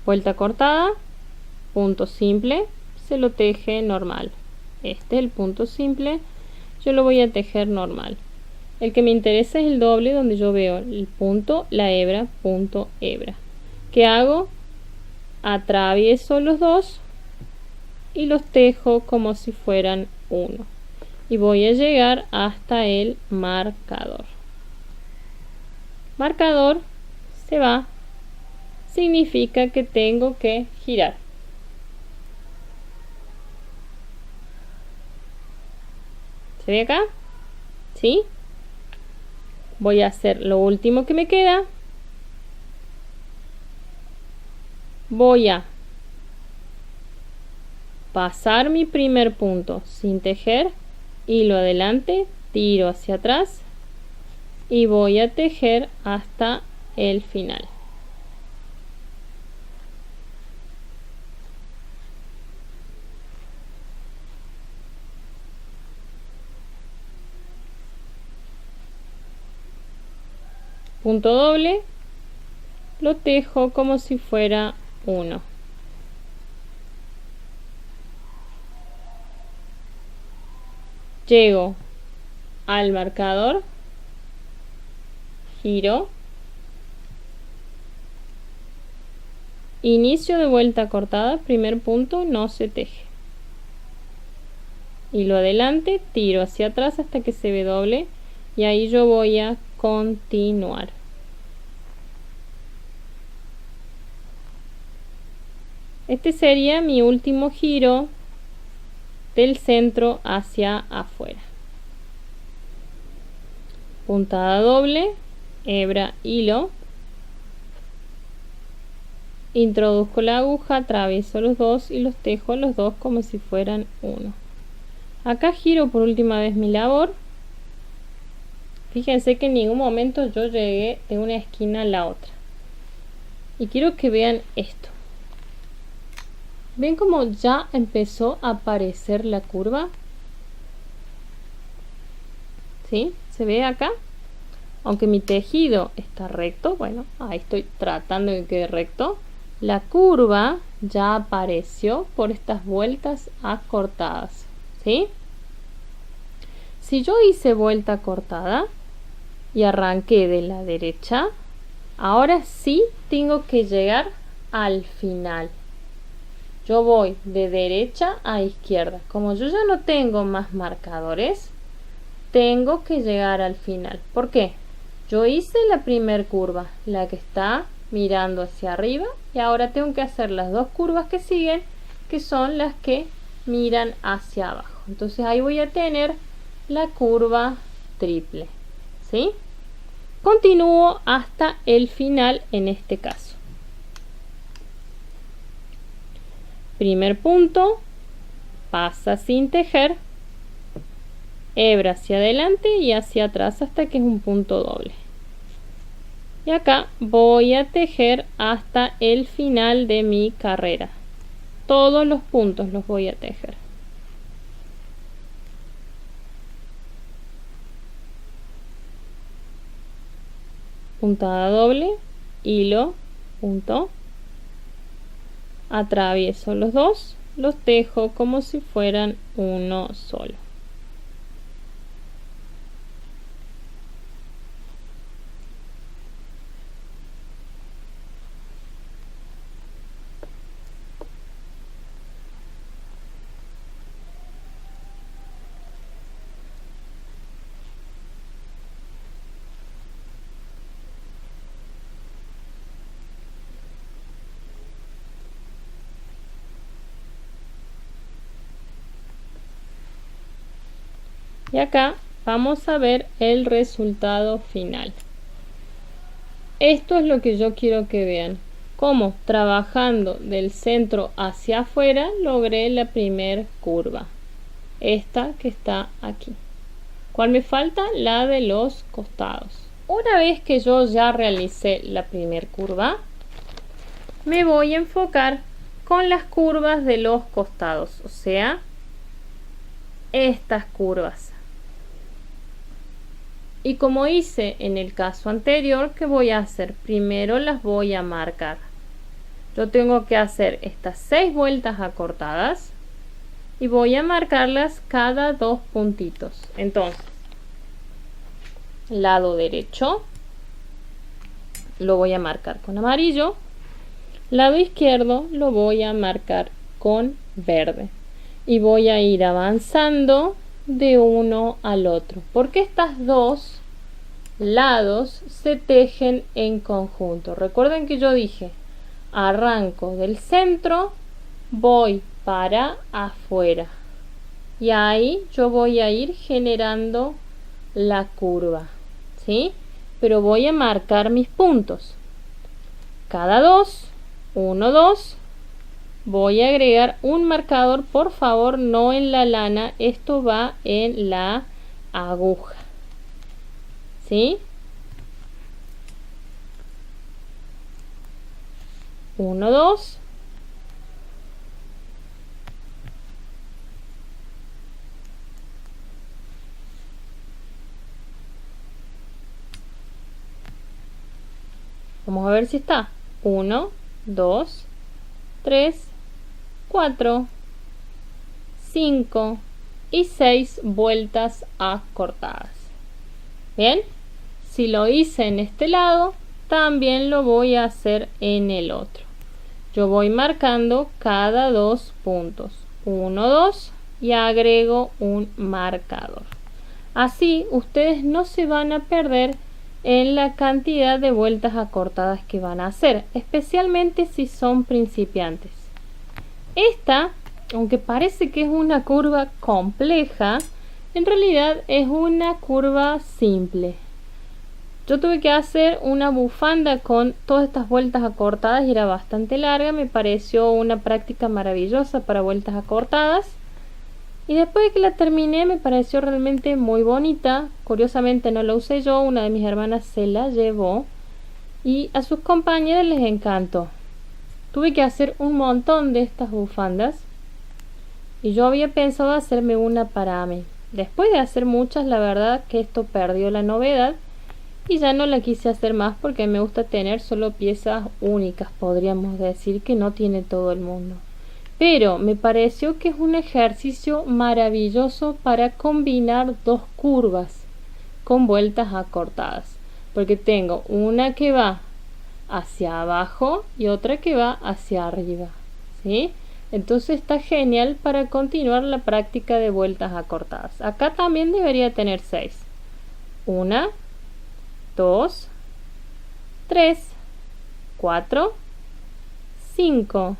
Vuelta cortada, punto simple, se lo teje normal. Este es el punto simple, yo lo voy a tejer normal. El que me interesa es el doble, donde yo veo el punto, la hebra, punto, hebra. ¿Qué hago? Atravieso los dos y los tejo como si fueran uno. Y voy a llegar hasta el marcador. Marcador se va, significa que tengo que girar. ¿Se ve acá? ¿Sí? Voy a hacer lo último que me queda. Voy a pasar mi primer punto sin tejer, hilo adelante, tiro hacia atrás y voy a tejer hasta el final. Punto doble, lo tejo como si fuera uno. Llego al marcador, giro, inicio de vuelta cortada, primer punto no se teje, hilo adelante, tiro hacia atrás hasta que se ve doble y ahí yo voy a continuar. Este sería mi último giro del centro hacia afuera. Puntada doble, hebra, hilo, introduzco la aguja, atravieso los dos y los tejo los dos como si fueran uno. Acá giro por última vez mi labor. Fíjense que en ningún momento yo llegué de una esquina a la otra. Y quiero que vean esto. ¿Ven cómo ya empezó a aparecer la curva? ¿Sí? ¿Se ve acá? Aunque mi tejido está recto, bueno, ahí estoy tratando de que quede recto. La curva ya apareció por estas vueltas acortadas. ¿Sí? Si yo hice vuelta cortada y arranqué de la derecha, ahora sí tengo que llegar al final. Yo voy de derecha a izquierda. Como yo ya no tengo más marcadores, tengo que llegar al final. ¿Por qué? Yo hice la primer curva, la que está mirando hacia arriba, y ahora tengo que hacer las dos curvas que siguen que son las que miran hacia abajo. Entonces ahí voy a tener la curva triple, ¿sí? Continúo hasta el final en este caso. Primer punto, pasa sin tejer, hebra hacia adelante y hacia atrás hasta que es un punto doble. Y acá voy a tejer hasta el final de mi carrera. Todos los puntos los voy a tejer. Puntada doble, hilo, punto, atravieso los dos, los tejo como si fueran uno solo. Y acá vamos a ver el resultado final. Esto es lo que yo quiero que vean. Cómo trabajando del centro hacia afuera logré la primer curva. Esta que está aquí. ¿Cuál me falta? La de los costados. Una vez que yo ya realicé la primer curva, me voy a enfocar con las curvas de los costados. O sea, estas curvas. Y como hice en el caso anterior, ¿qué voy a hacer? Primero las voy a marcar. Yo tengo que hacer estas 6 vueltas acortadas y voy a marcarlas cada 2 puntitos. Entonces, lado derecho lo voy a marcar con amarillo, lado izquierdo lo voy a marcar con verde y voy a ir avanzando de uno al otro, porque estas dos lados se tejen en conjunto. Recuerden que yo dije, arranco del centro, voy para afuera y ahí yo voy a ir generando la curva, ¿sí? Pero voy a marcar mis puntos. Cada 2, 1, 2, voy a agregar un marcador, por favor, no en la lana, esto va en la aguja, ¿sí? 1, 2. Vamos a ver si está. 1, 2, 3, 4, 5 y 6 vueltas acortadas. Bien, si lo hice en este lado, también lo voy a hacer en el otro. Yo voy marcando cada 2 puntos. 1, 2 y agrego un marcador. Así ustedes no se van a perder en la cantidad de vueltas acortadas que van a hacer, especialmente si son principiantes. Esta, aunque parece que es una curva compleja, en realidad es una curva simple. Yo tuve que hacer una bufanda con todas estas vueltas acortadas y era bastante larga. Me pareció una práctica maravillosa para vueltas acortadas. Y después de que la terminé me pareció realmente muy bonita. Curiosamente no la usé yo, una de mis hermanas se la llevó y a sus compañeras les encantó. Tuve que hacer un montón de estas bufandas y yo había pensado hacerme una para mí. Después de hacer muchas, la verdad que esto perdió la novedad y ya no la quise hacer más porque me gusta tener solo piezas únicas, podríamos decir, que no tiene todo el mundo. Pero me pareció que es un ejercicio maravilloso para combinar dos curvas con vueltas acortadas, porque tengo una que va hacia abajo y otra que va hacia arriba, ¿sí? Entonces está genial para continuar la práctica de vueltas acortadas. Acá también debería tener 6. 1, 2, 3, 4, 5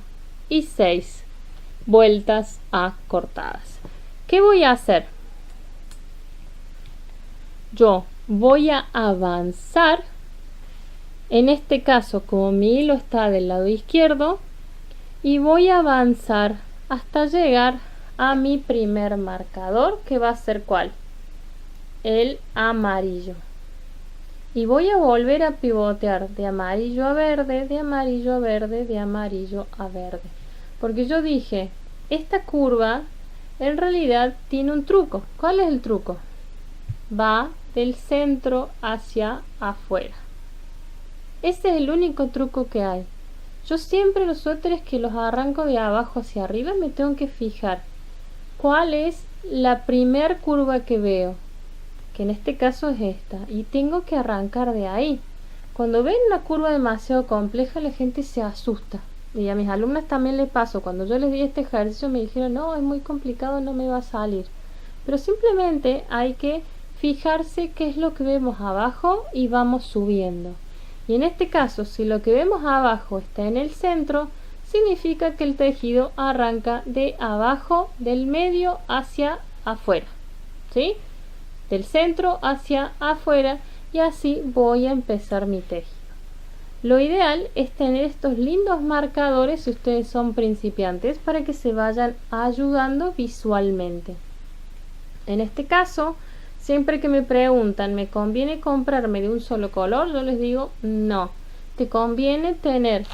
y 6. vueltas acortadas. ¿Qué voy a hacer? Yo voy a avanzar, en este caso como mi hilo está del lado izquierdo, y voy a avanzar hasta llegar a mi primer marcador, que va a ser ¿cuál? El amarillo. Y voy a volver a pivotear de amarillo a verde, de amarillo a verde, de amarillo a verde. Porque yo dije, esta curva en realidad tiene un truco. ¿Cuál es el truco? Va del centro hacia afuera. Ese es el único truco que hay. Yo siempre los suéteres que los arranco de abajo hacia arriba me tengo que fijar cuál es la primer curva que veo, que en este caso es esta, y tengo que arrancar de ahí. Cuando ven una curva demasiado compleja, la gente se asusta, y a mis alumnas también les pasó. Cuando yo les di este ejercicio me dijeron, no, es muy complicado, no me va a salir. Pero simplemente hay que fijarse qué es lo que vemos abajo y vamos subiendo. Y en este caso, si lo que vemos abajo está en el centro, significa que el tejido arranca de abajo, del medio hacia afuera, ¿sí? Del centro hacia afuera, y así voy a empezar mi tejido. Lo ideal es tener estos lindos marcadores si ustedes son principiantes, para que se vayan ayudando visualmente. En este caso, siempre que me preguntan, ¿me conviene comprarme de un solo color? Yo les digo, no. Te conviene tener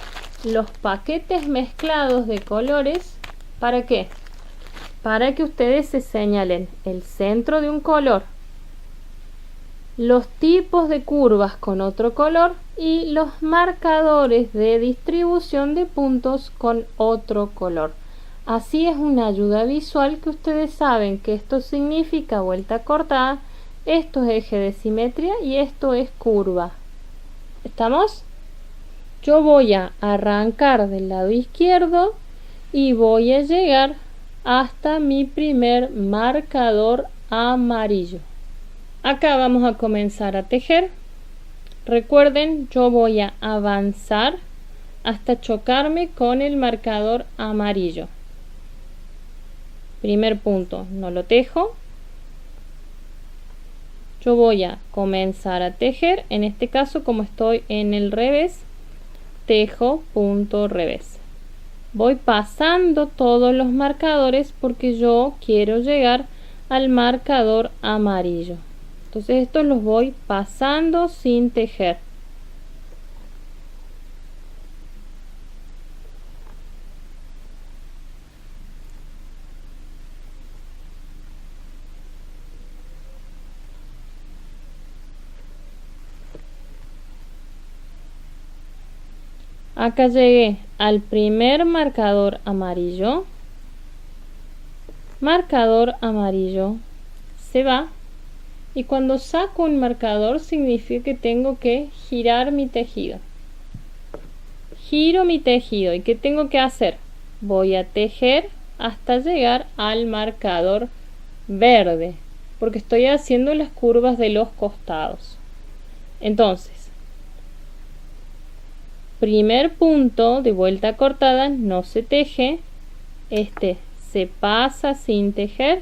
los paquetes mezclados de colores. ¿Para qué? Para que ustedes se señalen el centro de un color, los tipos de curvas con otro color y los marcadores de distribución de puntos con otro color. Así es una ayuda visual, que ustedes saben que esto significa vuelta cortada, esto es eje de simetría y esto es curva. ¿Estamos? Yo voy a arrancar del lado izquierdo y voy a llegar hasta mi primer marcador amarillo. Acá vamos a comenzar a tejer. Recuerden, yo voy a avanzar hasta chocarme con el marcador amarillo. Primer punto, no lo tejo. Yo voy a comenzar a tejer. En este caso, como estoy en el revés, tejo punto revés. Voy pasando todos los marcadores porque yo quiero llegar al marcador amarillo. Entonces estos los voy pasando sin tejer. Acá llegué al primer marcador amarillo. Marcador amarillo se va. Y cuando saco un marcador significa que tengo que girar mi tejido. Giro mi tejido. ¿Y qué tengo que hacer? Voy a tejer hasta llegar al marcador verde, porque estoy haciendo las curvas de los costados. Entonces, primer punto de vuelta cortada no se teje, este se pasa sin tejer,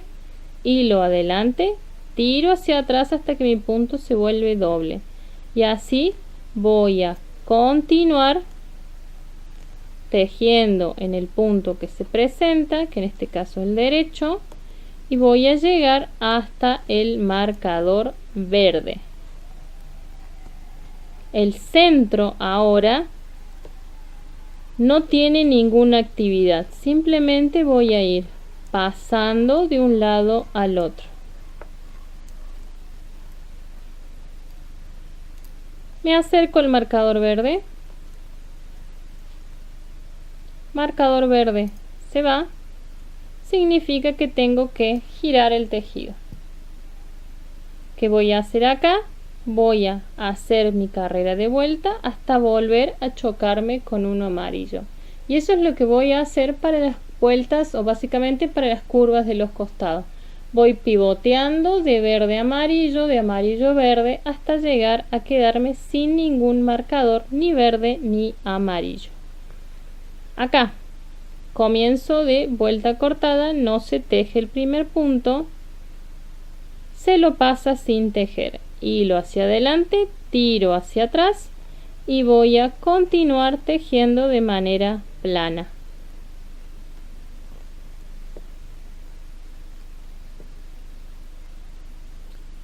hilo adelante, tiro hacia atrás hasta que mi punto se vuelve doble, y así voy a continuar tejiendo en el punto que se presenta, que en este caso es el derecho, y voy a llegar hasta el marcador verde. El centro ahora no tiene ninguna actividad, simplemente voy a ir pasando de un lado al otro. Me acerco al marcador verde. Marcador verde se va. Significa que tengo que girar el tejido. ¿Qué voy a hacer acá? Voy a hacer mi carrera de vuelta hasta volver a chocarme con uno amarillo. Y eso es lo que voy a hacer para las vueltas, o básicamente para las curvas de los costados. Voy pivoteando de verde a amarillo, de amarillo a verde, hasta llegar a quedarme sin ningún marcador, ni verde ni amarillo. Acá comienzo de vuelta cortada, no se teje el primer punto, se lo pasa sin tejer, hilo hacia adelante, tiro hacia atrás y voy a continuar tejiendo de manera plana.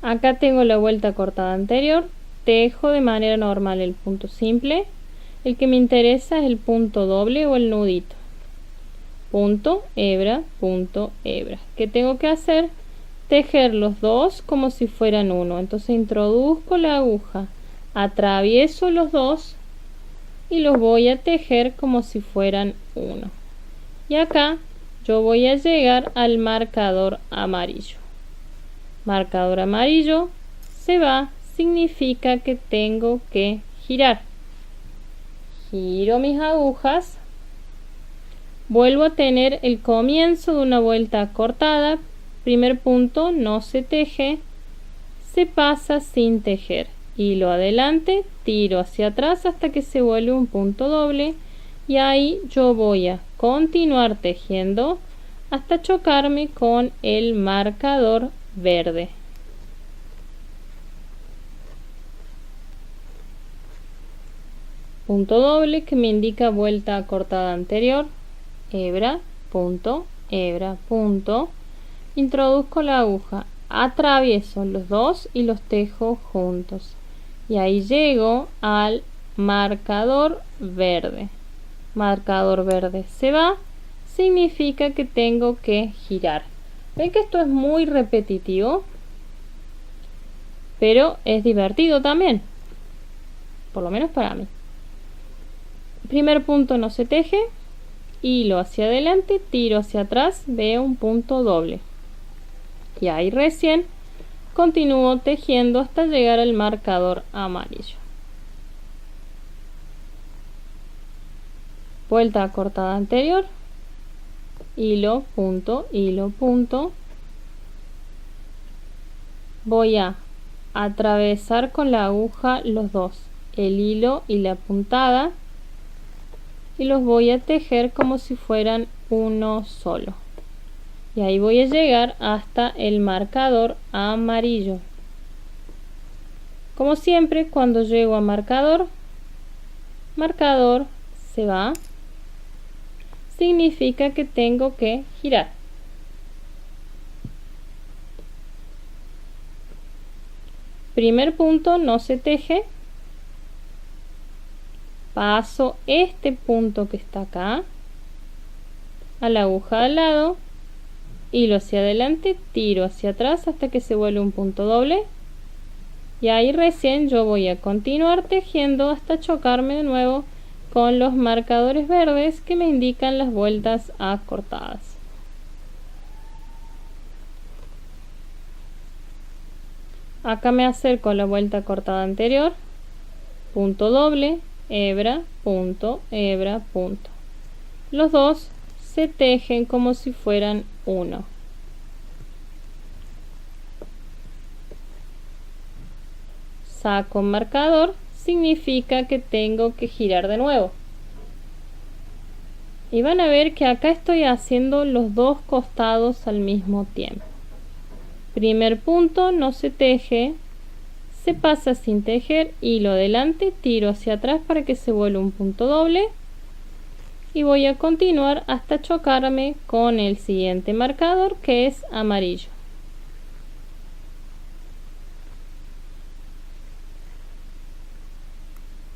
Acá tengo la vuelta cortada anterior, tejo de manera normal el punto simple. El que me interesa es el punto doble o el nudito. Punto, hebra, punto, hebra. ¿Qué tengo que hacer? Tejer los dos como si fueran uno. Entonces introduzco la aguja, atravieso los dos y los voy a tejer como si fueran uno. Y acá yo voy a llegar al marcador amarillo. Marcador amarillo se va, significa que tengo que girar. Giro mis agujas, vuelvo a tener el comienzo de una vuelta cortada, primer punto no se teje, se pasa sin tejer, hilo adelante, tiro hacia atrás hasta que se vuelve un punto doble y ahí yo voy a continuar tejiendo hasta chocarme con el marcador verde. Punto doble que me indica vuelta cortada anterior, hebra, punto, introduzco la aguja, atravieso los dos y los tejo juntos y ahí llego al marcador verde. Marcador verde se va, significa que tengo que girar. Ven que esto es muy repetitivo, pero es divertido también, por lo menos para mí. Primer punto no se teje, hilo hacia adelante, tiro hacia atrás, veo un punto doble y ahí recién continúo tejiendo hasta llegar al marcador amarillo. Vuelta cortada anterior, hilo, punto, voy a atravesar con la aguja los dos, el hilo y la puntada, y los voy a tejer como si fueran uno solo y ahí voy a llegar hasta el marcador amarillo. Como siempre, cuando llego a marcador se va, significa que tengo que girar. Primer punto no se teje, paso este punto que está acá a la aguja al lado, hilo hacia adelante, tiro hacia atrás hasta que se vuelve un punto doble y ahí recién yo voy a continuar tejiendo hasta chocarme de nuevo con los marcadores verdes que me indican las vueltas acortadas. Acá me acerco a la vuelta cortada anterior, punto doble, hebra, punto. Los dos se tejen como si fueran uno. Saco marcador, significa que tengo que girar de nuevo. Y van a ver que acá estoy haciendo los dos costados al mismo tiempo. Primer punto no se teje, se pasa sin tejer, hilo adelante, tiro hacia atrás para que se vuelva un punto doble y voy a continuar hasta chocarme con el siguiente marcador que es amarillo.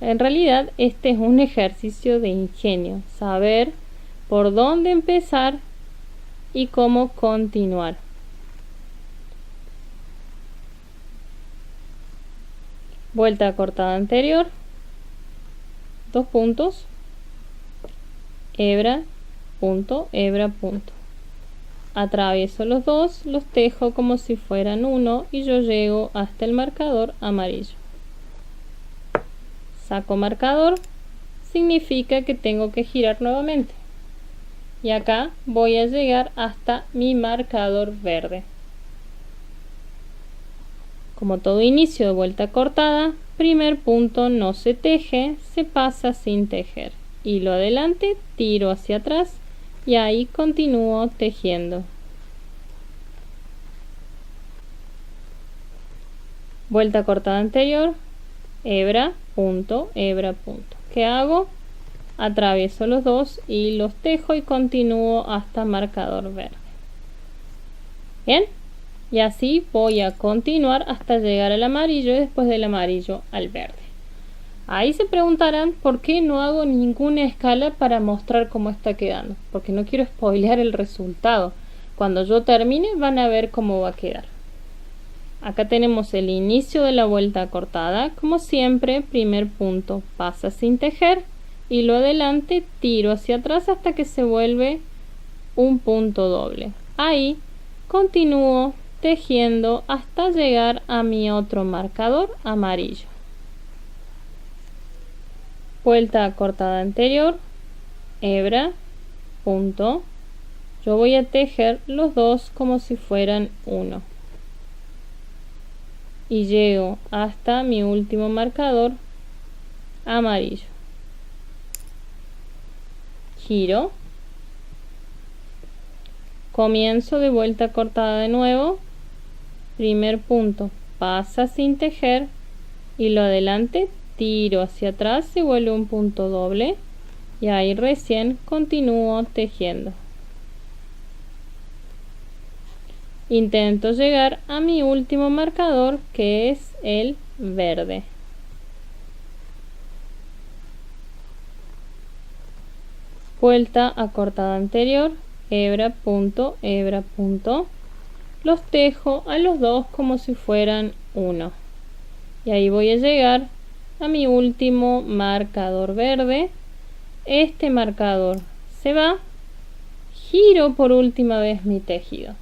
En realidad este es un ejercicio de ingenio, saber por dónde empezar y cómo continuar. Vuelta cortada anterior, dos puntos, hebra, punto, atravieso los dos, los tejo como si fueran uno y yo llego hasta el marcador amarillo. Saco marcador, significa que tengo que girar nuevamente y acá voy a llegar hasta mi marcador verde. Como todo inicio de vuelta cortada, primer punto no se teje, se pasa sin tejer, hilo adelante, tiro hacia atrás y ahí continúo tejiendo. Vuelta cortada anterior, hebra, punto, hebra, punto. ¿Qué hago? Atravieso los dos y los tejo y continúo hasta marcador verde. Bien, y así voy a continuar hasta llegar al amarillo y después del amarillo al verde. Ahí se preguntarán por qué no hago ninguna escala para mostrar cómo está quedando, porque no quiero spoilear el resultado. Cuando yo termine van a ver cómo va a quedar. Acá tenemos el inicio de la vuelta cortada. Como siempre, primer punto pasa sin tejer y lo adelante tiro hacia atrás hasta que se vuelve un punto doble. Ahí continúo tejiendo hasta llegar a mi otro marcador amarillo. Vuelta cortada anterior, hebra, punto. Yo voy a tejer los dos como si fueran uno. Y llego hasta mi último marcador amarillo. Giro. Comienzo de vuelta cortada de nuevo. Primer punto pasa sin tejer y lo adelante tiro hacia atrás, se vuelve un punto doble y ahí recién continúo tejiendo. Intento llegar a mi último marcador, que es el verde. Vuelta a cortada anterior, hebra, punto, hebra, punto. Los tejo a los dos como si fueran uno. Y ahí voy a llegar a mi último marcador verde. Este marcador se va. Giro por última vez mi tejido.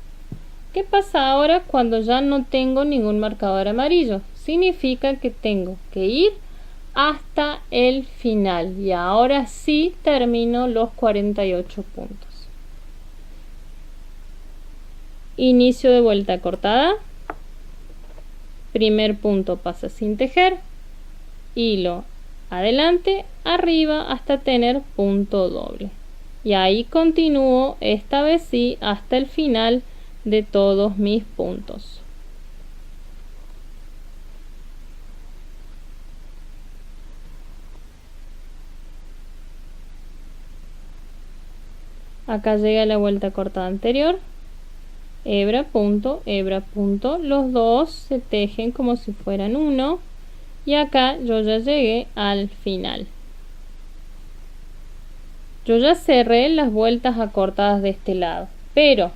¿Qué pasa ahora cuando ya no tengo ningún marcador amarillo? Significa que tengo que ir hasta el final y ahora sí termino los 48 puntos. Inicio de vuelta cortada. Primer punto pasa sin tejer, hilo adelante, arriba hasta tener punto doble. Y ahí continúo, esta vez sí, hasta el final de todos mis puntos. Acá llega la vuelta cortada anterior, hebra, punto, hebra, punto. Los dos se tejen como si fueran uno y acá yo ya llegué al final. Yo ya cerré las vueltas acortadas de este lado, pero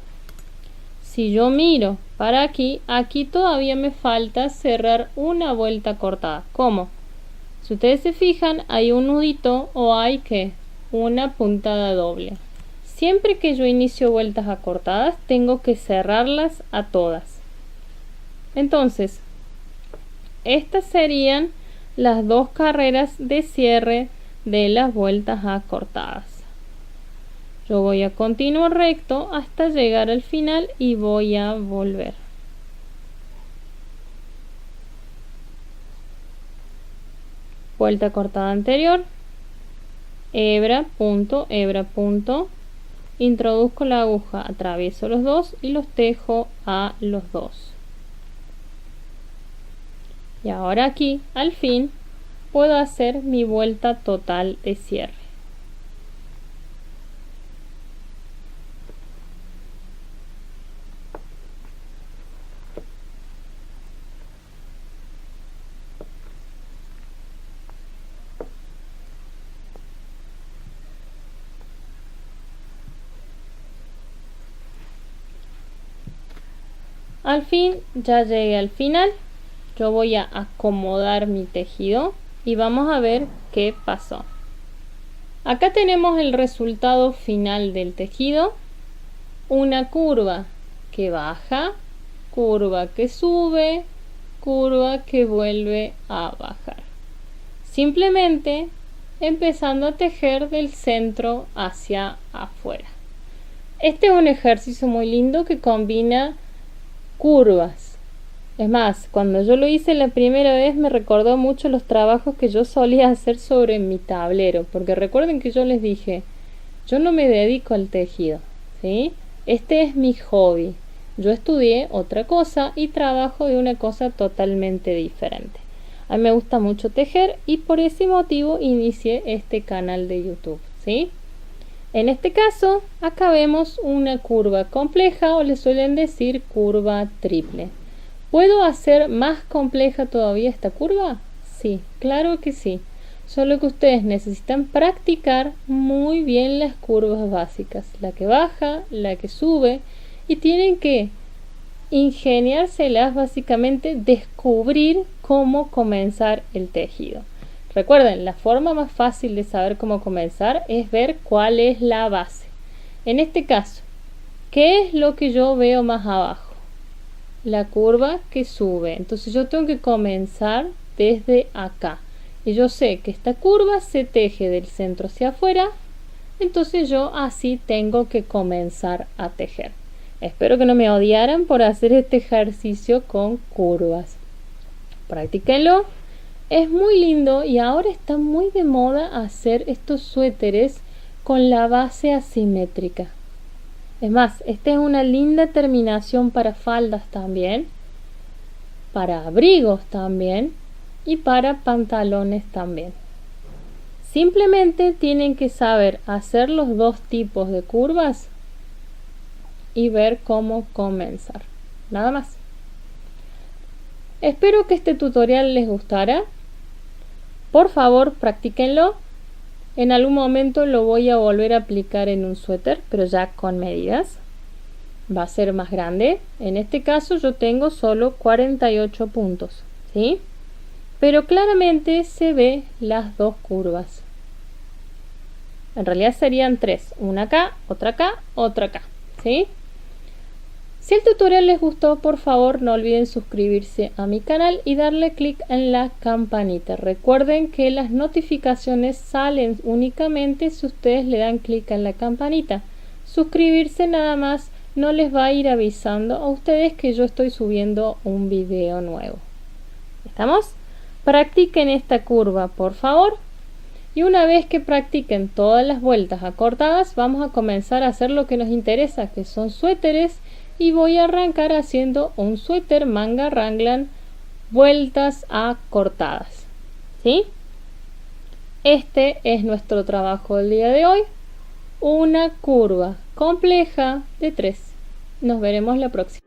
si yo miro para aquí, aquí todavía me falta cerrar una vuelta cortada. ¿Cómo? Si ustedes se fijan, hay un nudito o hay que una puntada doble. Siempre que yo inicio vueltas acortadas, tengo que cerrarlas a todas. Entonces, estas serían las dos carreras de cierre de las vueltas acortadas. Yo voy a continuar recto hasta llegar al final y voy a volver. Vuelta cortada anterior, hebra, punto, hebra, punto. Introduzco la aguja, atravieso los dos y los tejo a los dos. Y ahora aquí, al fin, puedo hacer mi vuelta total de cierre. Al fin, ya llegué al final. Yo voy a acomodar mi tejido y vamos a ver qué pasó. Acá tenemos el resultado final del tejido. Una curva que baja, curva que sube, curva que vuelve a bajar. Simplemente empezando a tejer del centro hacia afuera. Este es un ejercicio muy lindo que combina curvas. Es más, cuando yo lo hice la primera vez me recordó mucho los trabajos que yo solía hacer sobre mi tablero, porque recuerden que yo les dije, Yo no me dedico al tejido, ¿sí? Este es mi hobby. Yo estudié otra cosa y trabajo de una cosa totalmente diferente. A mí me gusta mucho tejer y por ese motivo inicié este canal de YouTube, ¿sí? En este caso, acá vemos una curva compleja o le suelen decir curva triple. ¿Puedo hacer más compleja todavía esta curva? Sí, claro que sí. Solo que ustedes necesitan practicar muy bien las curvas básicas, la que baja, la que sube, y tienen que ingeniárselas, básicamente descubrir cómo comenzar el tejido. Recuerden, la forma más fácil de saber cómo comenzar es ver cuál es la base. En este caso, ¿qué es lo que yo veo más abajo? La curva que sube. Entonces yo tengo que comenzar desde acá. Y yo sé que esta curva se teje del centro hacia afuera. Entonces yo así tengo que comenzar a tejer. Espero que no me odiaran por hacer este ejercicio con curvas. Practíquenlo. Es muy lindo y ahora está muy de moda hacer estos suéteres con la base asimétrica. Es más, esta es una linda terminación para faldas también, para abrigos también y para pantalones también. Simplemente tienen que saber hacer los dos tipos de curvas y ver cómo comenzar. Nada más. Espero que este tutorial les gustara. Por favor, practíquenlo. En algún momento lo voy a volver a aplicar en un suéter, pero ya con medidas. Va a ser más grande. En este caso yo tengo solo 48 puntos, ¿sí? Pero claramente se ve las dos curvas. En realidad serían tres. Una acá, otra acá, otra acá, ¿sí? Si el tutorial les gustó, por favor no olviden suscribirse a mi canal y darle clic en la campanita. Recuerden que las notificaciones salen únicamente si ustedes le dan clic en la campanita. Suscribirse nada más no les va a ir avisando a ustedes que yo estoy subiendo un video nuevo. ¿Estamos? Practiquen esta curva, por favor. Y una vez que practiquen todas las vueltas acortadas, vamos a comenzar a hacer lo que nos interesa, que son suéteres. Y voy a arrancar haciendo un suéter manga raglan vueltas acortadas, ¿sí? Este es nuestro trabajo del día de hoy, una curva compleja de 3. Nos veremos la próxima.